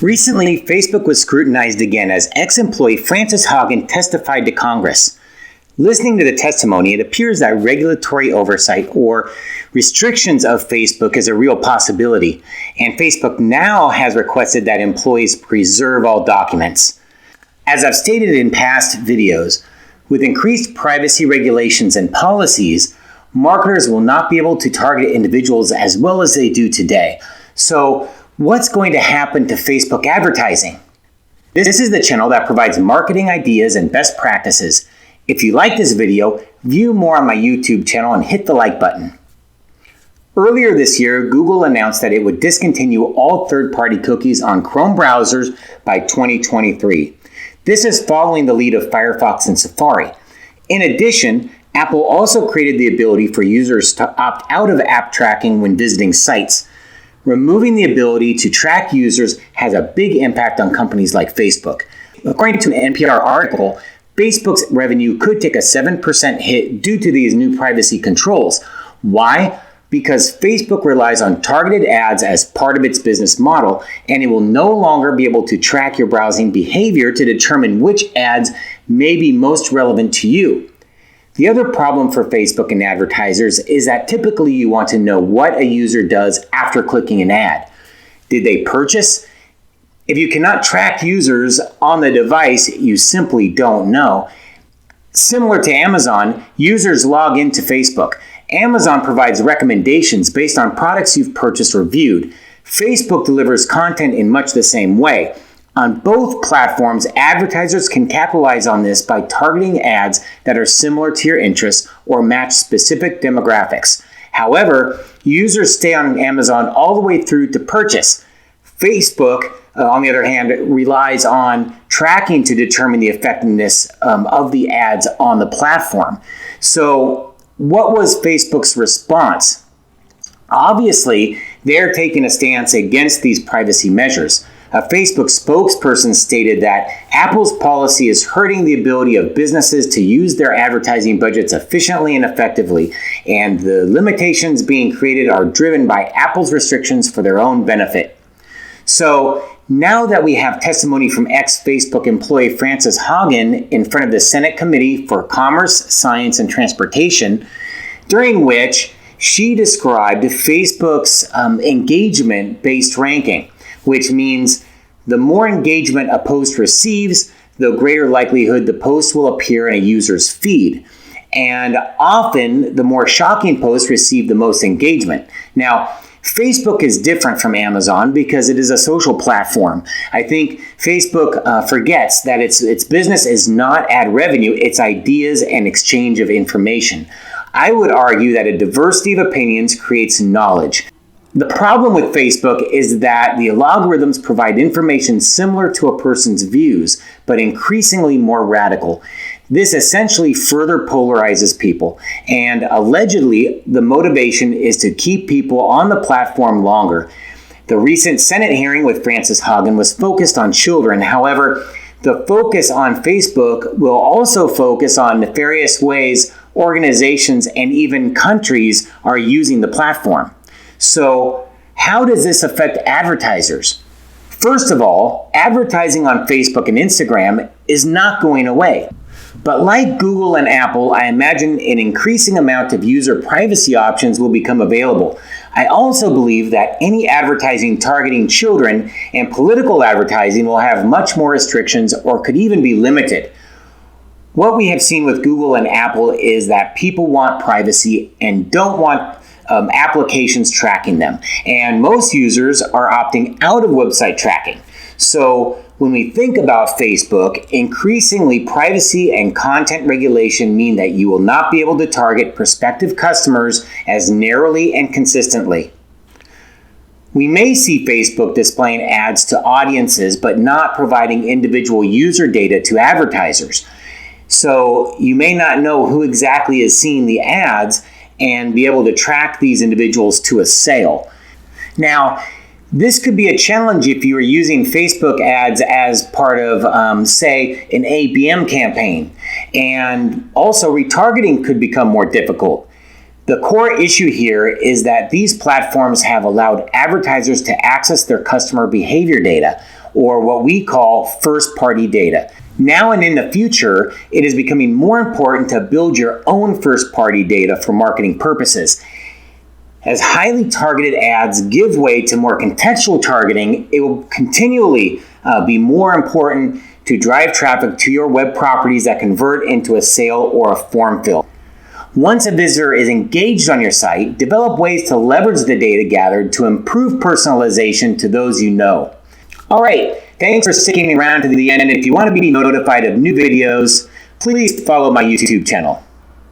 Recently, Facebook was scrutinized again as ex-employee Frances Haugen testified to Congress. Listening to the testimony, it appears that regulatory oversight or restrictions of Facebook is a real possibility, and Facebook now has requested that employees preserve all documents. As I've stated in past videos, with increased privacy regulations and policies, marketers will not be able to target individuals as well as they do today. So, what's going to happen to Facebook advertising? This is the channel that provides marketing ideas and best practices. If you like this video, view more on my YouTube channel and hit the like button. Earlier this year, Google announced that it would discontinue all third-party cookies on Chrome browsers by 2023. This is following the lead of Firefox and Safari. In addition, Apple also created the ability for users to opt out of app tracking when visiting sites. Removing the ability to track users has a big impact on companies like Facebook. According to an NPR article, Facebook's revenue could take a 7% hit due to these new privacy controls. Why? Because Facebook relies on targeted ads as part of its business model, and it will no longer be able to track your browsing behavior to determine which ads may be most relevant to you. The other problem for Facebook and advertisers is that typically you want to know what a user does after clicking an ad. Did they purchase? If you cannot track users on the device, you simply don't know. Similar to Amazon, users log into Facebook. Amazon provides recommendations based on products you've purchased or viewed. Facebook delivers content in much the same way. On both platforms, advertisers can capitalize on this by targeting ads that are similar to your interests or match specific demographics. However, users stay on Amazon all the way through to purchase. Facebook, on the other hand, relies on tracking to determine the effectiveness of the ads on the platform. So, what was Facebook's response? Obviously, they're taking a stance against these privacy measures. A Facebook spokesperson stated that Apple's policy is hurting the ability of businesses to use their advertising budgets efficiently and effectively, and the limitations being created are driven by Apple's restrictions for their own benefit. So, now that we have testimony from ex-Facebook employee Frances Haugen in front of the Senate Committee for Commerce, Science, and Transportation, during which she described Facebook's engagement-based ranking, which means the more engagement a post receives, the greater likelihood the post will appear in a user's feed. And often, the more shocking posts receive the most engagement. Now, Facebook is different from Amazon because it is a social platform. I think Facebook forgets that its business is not ad revenue, it's ideas and exchange of information. I would argue that a diversity of opinions creates knowledge. The problem with Facebook is that the algorithms provide information similar to a person's views, but increasingly more radical. This essentially further polarizes people, and allegedly the motivation is to keep people on the platform longer. The recent Senate hearing with Frances Haugen was focused on children. However, the focus on Facebook will also focus on nefarious ways organizations and even countries are using the platform. So, how does this affect advertisers? First of all, advertising on Facebook and Instagram is not going away. But like Google and Apple, I imagine an increasing amount of user privacy options will become available. I also believe that any advertising targeting children and political advertising will have much more restrictions or could even be limited. What we have seen with Google and Apple is that people want privacy and don't want applications tracking them. And most users are opting out of website tracking. So when we think about Facebook, increasingly privacy and content regulation mean that you will not be able to target prospective customers as narrowly and consistently. We may see Facebook displaying ads to audiences, but not providing individual user data to advertisers. So you may not know who exactly is seeing the ads and be able to track these individuals to a sale. Now, this could be a challenge if you are using Facebook ads as part of, say, an ABM campaign. And also, retargeting could become more difficult. The core issue here is that these platforms have allowed advertisers to access their customer behavior data. or what we call first-party data. Now and in the future, it is becoming more important to build your own first-party data for marketing purposes. As highly targeted ads give way to more contextual targeting, it will continually be more important to drive traffic to your web properties that convert into a sale or a form fill. Once a visitor is engaged on your site, develop ways to leverage the data gathered to improve personalization to those you know. All right, thanks for sticking around to the end. If you want to be notified of new videos, please follow my YouTube channel.